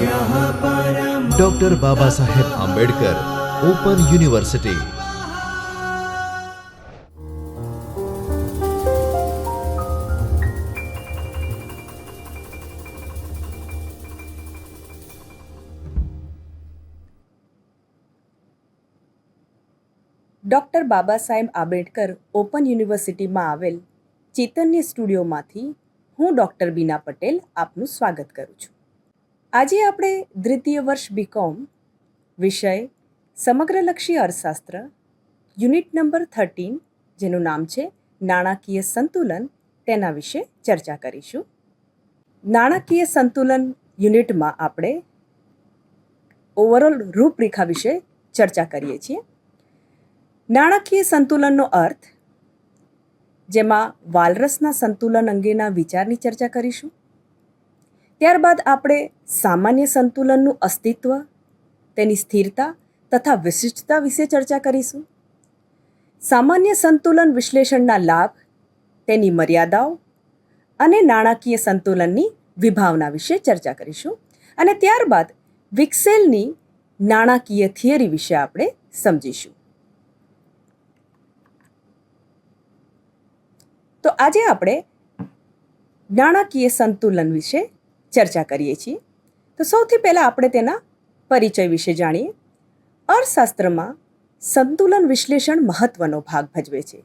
Doctor Baba Saheb Ambedkar open university. Doctor Baba Saheb Ambedkar open યુનિવર્સિટીમાં આવેલ ચૈતન્ય સ્ટુડિયોમાંથી હું ડૉક્ટર બીના પટેલ આપનું સ્વાગત કરું છું. આજે આપણે દ્વિતીય વર્ષ બીકોમ વિષય સમગ્રલક્ષી અર્થશાસ્ત્ર યુનિટ નંબર 13 જેનું નામ છે નાણાકીય સંતુલન તેના વિશે ચર્ચા કરીશું. નાણાકીય સંતુલન યુનિટમાં આપણે ઓવરઓલ રૂપરેખા વિશે ચર્ચા કરીએ છીએ. નાણાકીય સંતુલનનો અર્થ, જેમાં વાલરસના સંતુલન અંગેના વિચારની ચર્ચા કરીશું. ત્યારબાદ આપણે સામાન્ય સંતુલનનું અસ્તિત્વ, તેની સ્થિરતા તથા વિશિષ્ટતા વિશે ચર્ચા કરીશું. સામાન્ય સંતુલન વિશ્લેષણના લાભ, તેની મર્યાદાઓ અને નાણાકીય સંતુલનની વિભાવના વિશે ચર્ચા કરીશું. અને ત્યારબાદ વિક્સેલની નાણાકીય થિયરી વિશે આપણે સમજીશું. તો આજે આપણે નાણાકીય સંતુલન વિશે ચર્ચા કરીએ છીએ. તો સૌથી પહેલાં આપણે તેના પરિચય વિશે જાણીએ. અર્થશાસ્ત્રમાં સંતુલન વિશ્લેષણ મહત્વનો ભાગ ભજવે છે.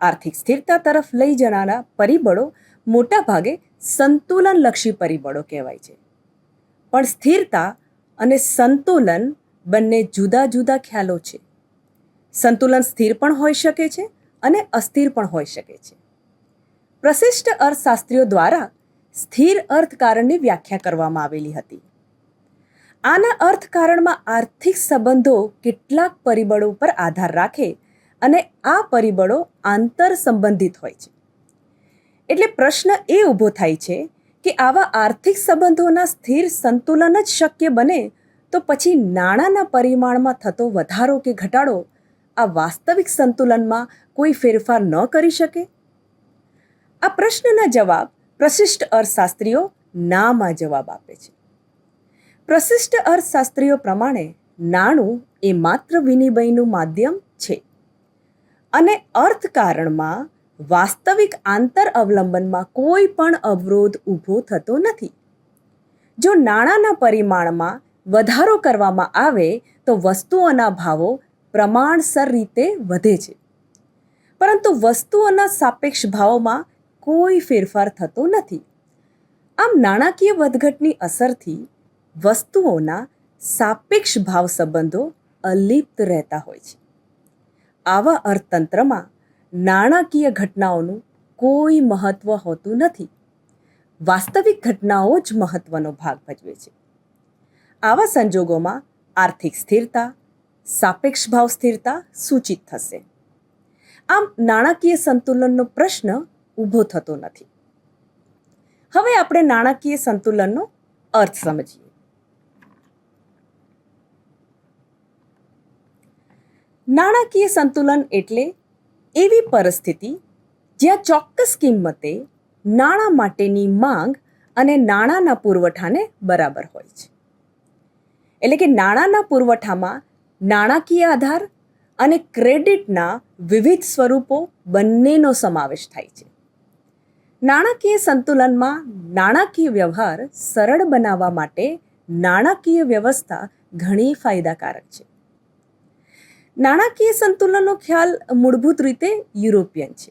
આર્થિક સ્થિરતા તરફ લઈ જનારા પરિબળો મોટા ભાગે સંતુલનલક્ષી પરિબળો કહેવાય છે. પણ સ્થિરતા અને સંતુલન બંને જુદા જુદા ખ્યાલો છે. સંતુલન સ્થિર પણ હોઈ શકે છે અને અસ્થિર પણ હોઈ શકે છે. પ્રશિષ્ટ અર્થશાસ્ત્રીઓ દ્વારા સ્થિર અર્થકારણની વ્યાખ્યા કરવામાં આવેલી હતી. આના અર્થકારણમાં આર્થિક સંબંધો કેટલાક પરિબળો પર આધાર રાખે અને આ પરિબળો આંતર સંબંધિત હોય છે. એટલે પ્રશ્ન એ ઊભો થાય છે કે આવા આર્થિક સંબંધોના સ્થિર સંતુલન જ શક્ય બને તો પછી નાણાંના પરિમાણમાં થતો વધારો કે ઘટાડો આ વાસ્તવિક સંતુલનમાં કોઈ ફેરફાર ન કરી શકે? આ પ્રશ્નના જવાબ પ્રશિષ્ટ અર્થશાસ્ત્રીઓ નામાં જવાબ આપે છે. પ્રશિષ્ટ અર્થશાસ્ત્રીઓ પ્રમાણે નાણું એ માત્ર વિનિમયનું માધ્યમ છે અને અર્થકારણમાં વાસ્તવિક આંતર અવલંબનમાં કોઈ પણ અવરોધ ઊભો થતો નથી. જો નાણાંના પરિમાણમાં વધારો કરવામાં આવે તો વસ્તુઓના ભાવો પ્રમાણસર રીતે વધે છે, પરંતુ વસ્તુઓના સાપેક્ષ ભાવોમાં કોઈ ફેરફાર થતો નથી. આમ નાણાકીય વધઘટની અસરથી વસ્તુઓના સાપેક્ષ ભાવ સંબંધો અલિપ્ત રહેતા હોય છે. આવા અર્થતંત્રમાં નાણાકીય ઘટનાઓનું કોઈ મહત્વ હોતું નથી. વાસ્તવિક ઘટનાઓ જ મહત્વનો ભાગ ભજવે છે. આવા સંજોગોમાં આર્થિક સ્થિરતા, સાપેક્ષ ભાવ સ્થિરતા સૂચિત થશે. આમ નાણાકીય સંતુલનનો પ્રશ્ન ઊભો થતો નથી. હવે આપણે નાણાકીય સંતુલનનો અર્થ સમજીએ. નાણાકીય સંતુલન એટલે એવી પરિસ્થિતિ જ્યાં ચોક્કસ કિંમતે નાણાં માટેની માંગ અને નાણાંના પુરવઠાને બરાબર હોય છે. એટલે કે નાણાંના પુરવઠામાં નાણાકીય આધાર અને ક્રેડિટના વિવિધ સ્વરૂપો બંનેનો સમાવેશ થાય છે. નાણાકીય સંતુલનમાં નાણાકીય વ્યવહાર સરળ બનાવવા માટે નાણાકીય વ્યવસ્થા ઘણી ફાયદાકારક છે. નાણાકીય સંતુલનનો ખ્યાલ મૂળભૂત રીતે યુરોપિયન છે.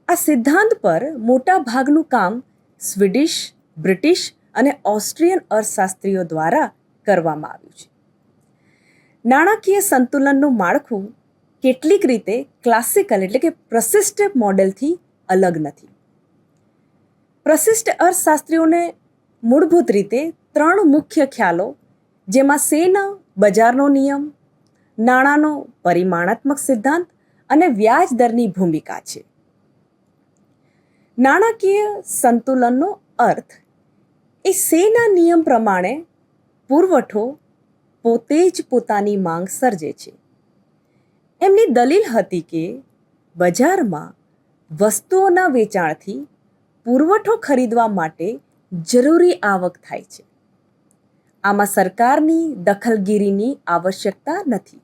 આ સિદ્ધાંત પર મોટા ભાગનું કામ સ્વીડિશ, બ્રિટિશ અને ઓસ્ટ્રિયન અર્થશાસ્ત્રીઓ દ્વારા કરવામાં આવ્યું છે. નાણાકીય સંતુલનનું માળખું કેટલીક રીતે ક્લાસિકલ એટલે કે પ્રશિષ્ટ મોડેલથી અલગ નથી. પ્રશિષ્ટ અર્થશાસ્ત્રીઓને મૂળભૂત રીતે 3 મુખ્ય ખ્યાલો, જેમાં સેના બજારનો નિયમ, નાણાંનો પરિમાણાત્મક સિદ્ધાંત અને વ્યાજ દરની ભૂમિકા છે. નાણાકીય સંતુલનનો અર્થ એ સેના નિયમ પ્રમાણે પુરવઠો પોતે જ પોતાની માંગ સર્જે છે. એમની દલીલ હતી કે બજારમાં વસ્તુઓના વેચાણથી પુરવઠો ખરીદવા માટે જરૂરી આવક થાય છે. આમાં સરકારની દખલગીરીની આવશ્યકતા નથી.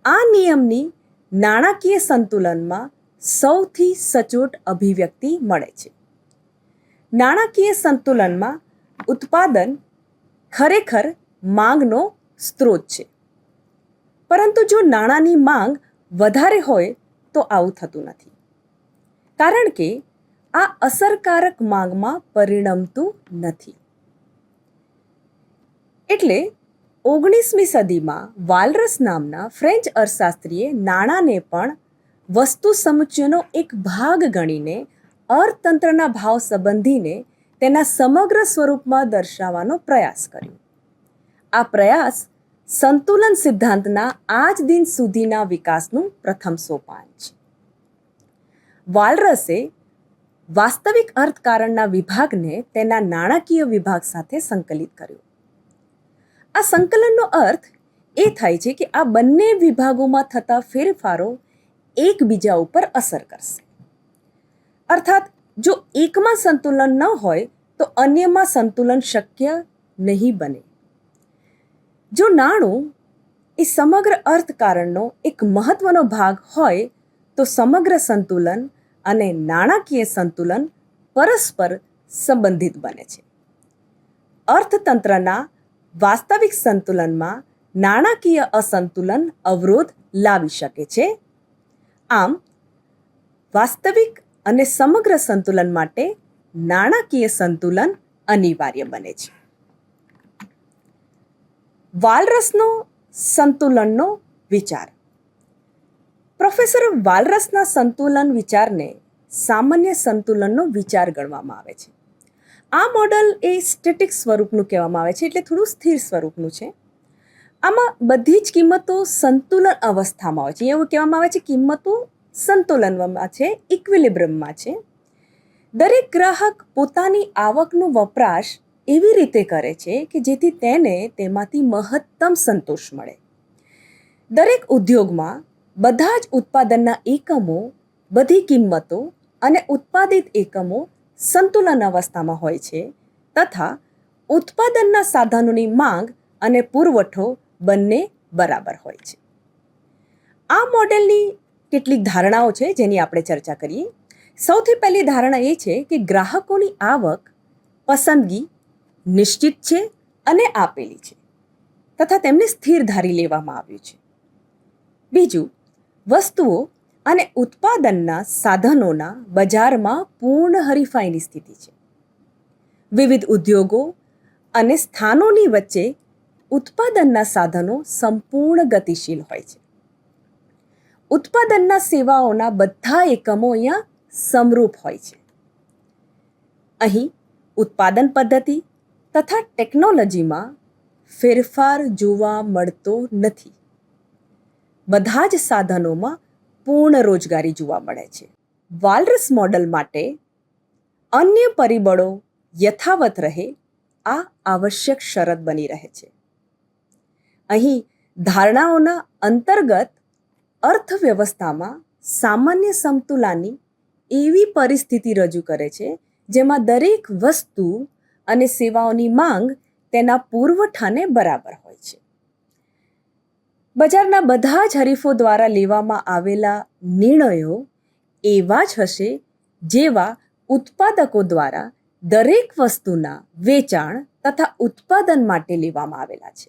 આ નિયમની નાણાકીય સંતુલનમાં સૌથી સચોટ અભિવ્યક્તિ મળે છે. નાણાકીય સંતુલનમાં ઉત્પાદન ખરેખર માંગનો સ્ત્રોત છે, પરંતુ જો નાણાંની માંગ વધારે હોય તો આવું થતું નથી, કારણ કે આ અસરકારક માંગમાં પરિણમતું નથી. એટલે 19મી સદીમાં વાલરસ નામના ફ્રેન્ચ અર્થશાસ્ત્રીએ નાણાંને પણ વસ્તુ સમુચ્ચયનો એક ભાગ ગણીને અર્થતંત્રના ભાવ સંબંધીને તેના સમગ્ર સ્વરૂપમાં દર્શાવવાનો પ્રયાસ કર્યો. આ પ્રયાસ સંતુલન સિદ્ધાંતના આજ દિન સુધીના વિકાસનું પ્રથમ સોપાન છે. વાલરસે વાસ્તવિક અર્થકારણના વિભાગને તેના નાણાકીય વિભાગ સાથે સંકલિત કર્યો. આ સંકલનનો અર્થ એ થાય છે કે આ બંને વિભાગોમાં થતા ફેરફારો એકબીજા ઉપર અસર કરશે. અર્થાત જો એકમાં સંતુલન ન હોય તો અન્યમાં સંતુલન શક્ય નહીં બને. જો નાણું એ સમગ્ર અર્થકારણનો એક મહત્વનો ભાગ હોય તો સમગ્ર સંતુલન અને નાણાકીય સંતુલન પરસ્પર સંબંધિત બને છે. અર્થતંત્રના વાસ્તવિક સંતુલનમાં નાણાકીય અસંતુલન અવરોધ લાવી શકે છે. આમ વાસ્તવિક અને સમગ્ર સંતુલન માટે નાણાકીય સંતુલન અનિવાર્ય બને છે. વાલરસનો સંતુલનનો વિચાર. પ્રોફેસર વાલરસના સંતુલન વિચારને સામાન્ય સંતુલનનો વિચાર ગણવામાં આવે છે. આ મોડલ એ સ્ટેટિક સ્વરૂપનું કહેવામાં આવે છે, એટલે થોડું સ્થિર સ્વરૂપનું છે. આમાં બધી જ કિંમતો સંતુલન અવસ્થામાં હોય છે. એવું કહેવામાં આવે છે કિંમતો સંતુલનમાં છે, ઇક્વિલિબ્રિયમમાં છે. દરેક ગ્રાહક પોતાની આવકનો વપરાશ એવી રીતે કરે છે કે જેથી તેને તેમાંથી મહત્તમ સંતોષ મળે. દરેક ઉદ્યોગમાં બધા જ ઉત્પાદનના એકમો, બધી કિંમતો અને ઉત્પાદિત એકમો સંતુલન અવસ્થામાં હોય છે તથા ઉત્પાદનના સાધનોની માંગ અને પુરવઠો બંને બરાબર હોય છે. આ મોડેલની કેટલીક ધારણાઓ છે જેની આપણે ચર્ચા કરીએ. સૌથી પહેલી ધારણા એ છે કે ગ્રાહકોની આવક પસંદગી નિશ્ચિત છે અને આપેલી છે તથા તેમને સ્થિર ધારી લેવામાં આવ્યું છે. બીજું, વસ્તુઓ અને ઉત્પાદનના સાધનોના બજારમાં પૂર્ણ હરીફાઈની સ્થિતિ છે. વિવિધ ઉદ્યોગો અને સ્થાનોની વચ્ચે ઉત્પાદનના સાધનો સંપૂર્ણ ગતિશીલ હોય છે. ઉત્પાદનના સેવાઓના બધા એકમો અહીંયા સમરૂપ હોય છે. અહીં ઉત્પાદન પદ્ધતિ તથા ટેકનોલોજીમાં ફેરફાર જોવા મળતો નથી. બધા જ સાધનોમાં પૂર્ણ રોજગારી જોવા મળે છે. વાલરસ મોડલ માટે અન્ય પરિબળો યથાવત રહે આ આવશ્યક શરત બની રહે છે. અહીં ધારણાઓના અંતર્ગત અર્થવ્યવસ્થામાં સામાન્ય સમતુલાની એવી પરિસ્થિતિ રજૂ કરે છે જેમાં દરેક વસ્તુ અને સેવાઓની માંગ તેના પુરવઠાને બરાબર હોય છે. બજારના બધા જ હરીફો દ્વારા લેવામાં આવેલા નિર્ણયો એવા જ હશે જેવા ઉત્પાદકો દ્વારા દરેક વસ્તુના વેચાણ તથા ઉત્પાદન માટે લેવામાં આવેલા છે.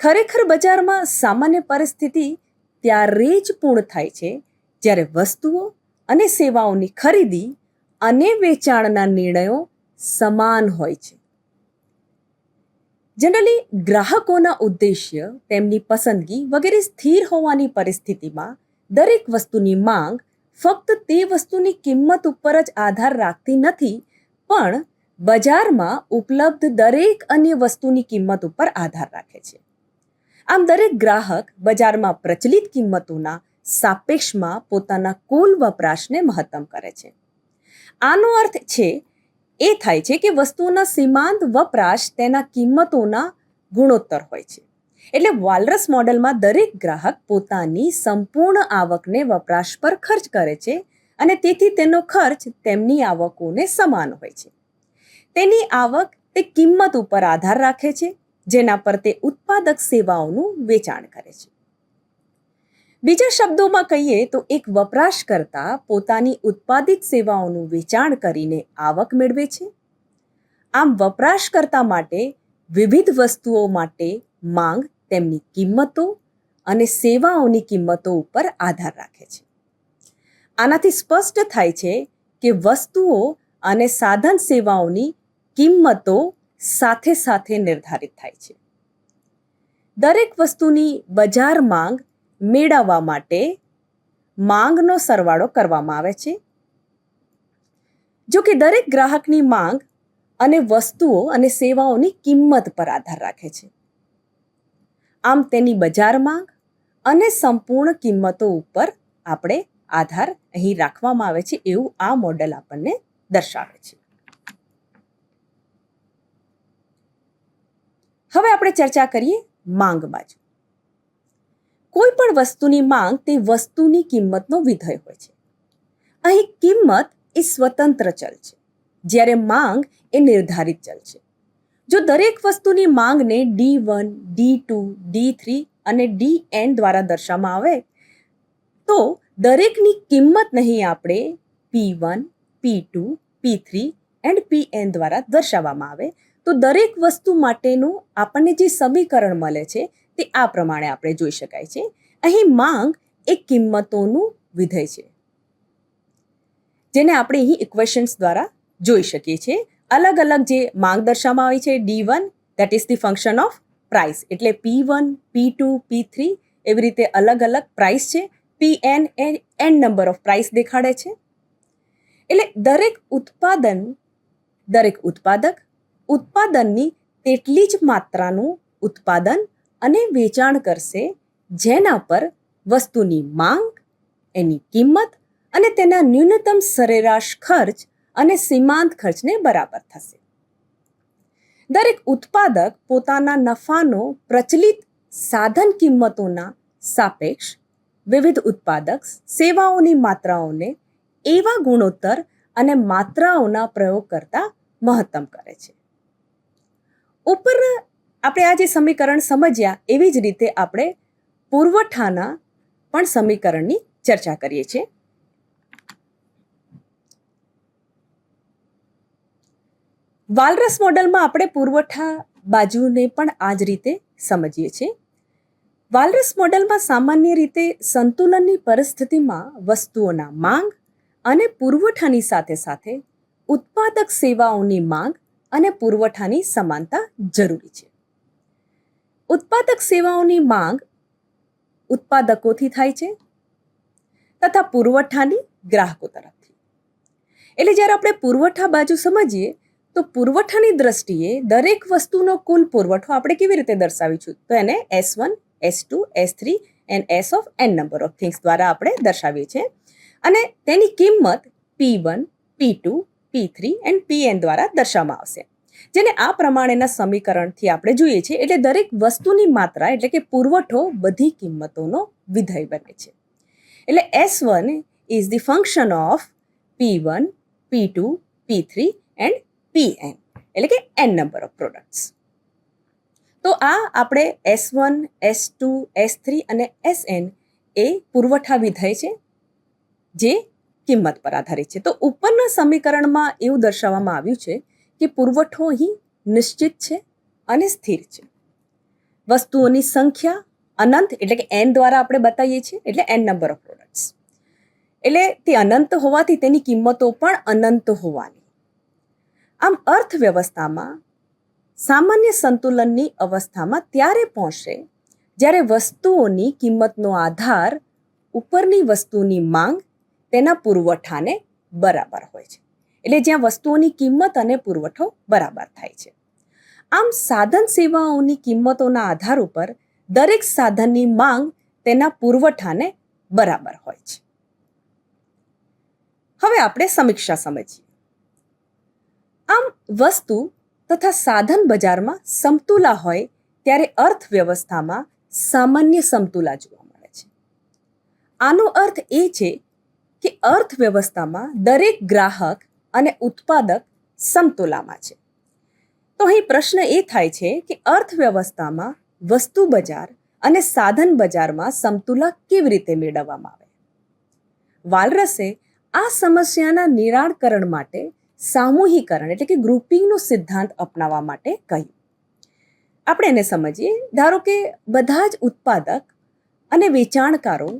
ખરેખર બજારમાં સામાન્ય પરિસ્થિતિ ત્યારે જ પૂર્ણ થાય છે જ્યારે વસ્તુઓ અને સેવાઓની ખરીદી અને વેચાણના નિર્ણયો સમાન હોય છે. જનરલી ગ્રાહકોના ઉદ્દેશ્ય, તેમની પસંદગી વગેરે સ્થિર હોવાની પરિસ્થિતિમાં દરેક વસ્તુની માંગ ફક્ત તે વસ્તુની કિંમત ઉપર જ આધાર રાખતી નથી, પણ બજારમાં ઉપલબ્ધ દરેક અન્ય વસ્તુની કિંમત ઉપર આધાર રાખે છે. આમ દરેક ગ્રાહક બજારમાં પ્રચલિત કિંમતોના સાપેક્ષમાં પોતાના કુલ વપરાશને મહત્તમ કરે છે. આનો અર્થ એ થાય છે કે વસ્તુઓના સીમાંત વપરાશ તેના કિંમતોના ગુણોત્તર હોય છે. એટલે વાલરસ મોડેલમાં દરેક ગ્રાહક પોતાની સંપૂર્ણ આવકને વપરાશ પર ખર્ચ કરે છે અને તેથી તેનો ખર્ચ તેમની આવકોને સમાન હોય છે. તેની આવક તે કિંમત ઉપર આધાર રાખે છે, જેના પર તે ઉત્પાદક સેવાઓનું વેચાણ કરે છે. બીજા શબ્દોમાં કહીએ તો એક વપરાશકર્તા પોતાની ઉત્પાદિત સેવાઓનું વેચાણ કરીને આવક મેળવે છે. આમ વપરાશકર્તા માટે વિવિધ વસ્તુઓ માટે માંગ તેમની કિંમતો અને સેવાઓની કિંમતો ઉપર આધાર રાખે છે. આનાથી સ્પષ્ટ થાય છે કે વસ્તુઓ અને સાધન સેવાઓની કિંમતો સાથે સાથે નિર્ધારિત થાય છે. દરેક વસ્તુની બજાર માંગ મેળવવા માટે માંગનો સરવાળો કરવામાં આવે છે. જો કે દરેક ગ્રાહકની માંગ અને વસ્તુઓ અને સેવાઓની કિંમત પર આધાર રાખે છે. આમ તેની બજાર માંગ અને સંપૂર્ણ કિંમતો ઉપર આપણે આધાર અહીં રાખવામાં આવે છે એવું આ મોડેલ આપણને દર્શાવે છે. હવે આપણે ચર્ચા કરીએ માંગ બાજુ. કોઈ પણ વસ્તુની માંગ તે વસ્તુની કિંમતનો વિધેય હોય છે. અહીં કિંમત એ સ્વતંત્ર ચલ છે, જ્યારે માંગ એ નિર્ધારિત ચલ છે. જો દરેક વસ્તુની માંગને D1, D2, D3 અને Dn દ્વારા દર્શાવવામાં આવે તો દરેકની કિંમત નહીં આપણે P1, P2, P3 and Pn દ્વારા દર્શાવવામાં આવે તો દરેક વસ્તુ માટેનું આપણને જે સમીકરણ મળે છે તે આ પ્રમાણે આપણે જોઈ શકાય છે. અહીં માંગ એ કિંમતોનું વિધેય છે, જેને આપણે અહીં ઇક્વેશન્સ દ્વારા જોઈ શકીએ છીએ. અલગ અલગ જે માંગ દર્શાવવામાં આવી છે, D1 that is the function of price, એટલે P1, P2, P3 એવી રીતે અલગ અલગ પ્રાઇસ છે. Pn A n number of price દેખાડે છે. એટલે દરેક ઉત્પાદક ઉત્પાદનની તેટલી જ માત્રાનું ઉત્પાદન અને વેચાણ કરશે જેના પર વસ્તુની માંગ, એની કિંમત અને તેના ન્યૂનતમ સરેરાશ ખર્ચ અને સીમાંત ખર્ચને બરાબર થશે. દરેક ઉત્પાદક પોતાના નફાનો પ્રચલિત સાધન કિંમતોના સાપેક્ષ વિવિધ ઉત્પાદક સેવાઓની માત્રાઓને એવા ગુણોત્તર અને માત્રાઓના પ્રયોગ કરતા મહત્તમ કરે છે. ઉપર આપણે આ જે સમીકરણ સમજ્યા એવી જ રીતે આપણે પુરવઠાના પણ સમીકરણની ચર્ચા કરીએ છીએ. વાલરસ મોડેલમાં આપણે પુરવઠા બાજુને પણ આ જ રીતે સમજીએ છીએ. વાલરસ મોડેલમાં સામાન્ય રીતે સંતુલનની પરિસ્થિતિમાં વસ્તુઓના માંગ અને પુરવઠાની સાથે સાથે ઉત્પાદક સેવાઓની માંગ અને પુરવઠાની સમાનતા જરૂરી છે. ઉત્પાદક સેવાઓની માંગ ઉત્પાદકોથી થાય છે તથા પુરવઠાની ગ્રાહકો તરફથી. એટલે જ્યારે આપણે પુરવઠા બાજુ સમજીએ તો પુરવઠાની દ્રષ્ટિએ દરેક વસ્તુનો કુલ પુરવઠો આપણે કેવી રીતે દર્શાવીશું તો એને S1, S2, S3 and S of n number of things દ્વારા આપણે દર્શાવીએ છીએ અને તેની કિંમત P1, P2, P3 and Pn દ્વારા દર્શાવવામાં આવશે, જેને આ પ્રમાણેના સમીકરણથી આપણે જોઈએ છીએ. એટલે દરેક વસ્તુની માત્રા એટલે કે પુરવઠો બધી કિંમતોનો વિધેય બને છે. એટલે S1 is the function of P1, P2, P3 and Pn એટલે કે n નંબર ઓફ પ્રોડક્ટ્સ. તો આ આપણે S1, S2, S3 અને Sn એ પુરવઠા વિધેય છે જે કિંમત પર આધારિત છે. તો ઉપરના સમીકરણમાં એવું દર્શાવવામાં આવ્યું છે કે પુરવઠો અહીં નિશ્ચિત છે અને સ્થિર છે. વસ્તુઓની સંખ્યા અનંત એટલે કે n દ્વારા આપણે બતાવીએ છીએ એટલે n નંબર ઓફ પ્રોડક્ટ્સ. એટલે તે અનંત હોવાથી તેની કિંમતો પણ અનંત હોવાની. આમ અર્થવ્યવસ્થામાં સામાન્ય સંતુલનની અવસ્થામાં ત્યારે પહોંચશે જ્યારે વસ્તુઓની કિંમતનો આધાર ઉપરની વસ્તુની માંગ તેના પુરવઠાને બરાબર હોય છે. એટલે જ્યાં વસ્તુઓની કિંમત અને પુરવઠો બરાબર થાય છે. આમ સાધન સેવાઓની કિંમતોના આધાર ઉપર દરેક સાધનની માંગ તેના પુરવઠાને બરાબર હોય છે. હવે આપણે સમીક્ષા સમજીએ. આમ વસ્તુ તથા સાધન બજારમાં સમતુલા હોય ત્યારે અર્થવ્યવસ્થામાં સામાન્ય સમતુલા જોવા મળે છે. આનો અર્થ એ છે કે અર્થવ્યવસ્થામાં દરેક ગ્રાહક અને ઉત્પાદક સમતુલામાં છે. તો અહીં પ્રશ્ન એ થાય છે કે અર્થવ્યવસ્થામાં વસ્તુ બજાર અને સાધન બજારમાં સમતુલા કેવી રીતે મેળવવામાં આવે. વાલરસે આ સમસ્યાના નિરાકરણ માટે સામૂહિકરણ એટલે કે ગ્રુપિંગનો સિદ્ધાંત અપનાવવા માટે કહ્યું. આપણે એને સમજીએ. ધારો કે બધા જ ઉત્પાદક અને વેચાણકારો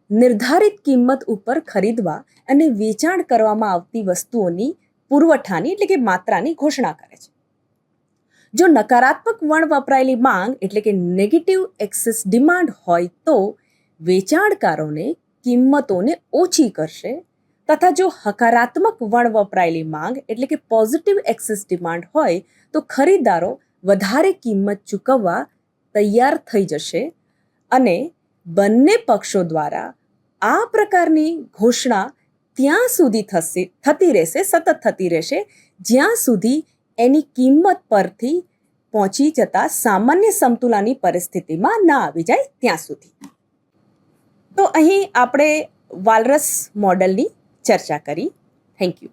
નિર્ધારિત કિંમત ઉપર ખરીદવા અને વેચાણ કરવામાં આવતી વસ્તુઓની પુરવઠાની એટલે કે માત્રાની ઘોષણા કરે છે. જો નકારાત્મક વણ વપરાયેલી માંગ એટલે કે નેગેટિવ એક્સેસ ડિમાન્ડ હોય તો વેચાણકારોને કિંમતોને ઓછી કરશે, તથા જો હકારાત્મક વણ વપરાયેલી માંગ એટલે કે પોઝિટિવ એક્સેસ ડિમાન્ડ હોય તો ખરીદદારો વધારે કિંમત ચૂકવવા તૈયાર થઈ જશે. અને બંને પક્ષો દ્વારા આ પ્રકારની ઘોષણા ત્યાં સુધી થતી રહેશે, સતત થતી રહેશે, જ્યાં સુધી એની કિંમત પરથી પહોંચી જતા સામાન્ય સમતુલાની પરિસ્થિતિમાં ના આવી જાય ત્યાં સુધી. તો અહીં આપણે વાલરસ મોડલની ચર્ચા કરી. Thank you.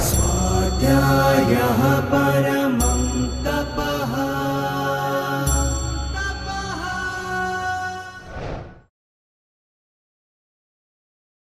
स्वाध्यायः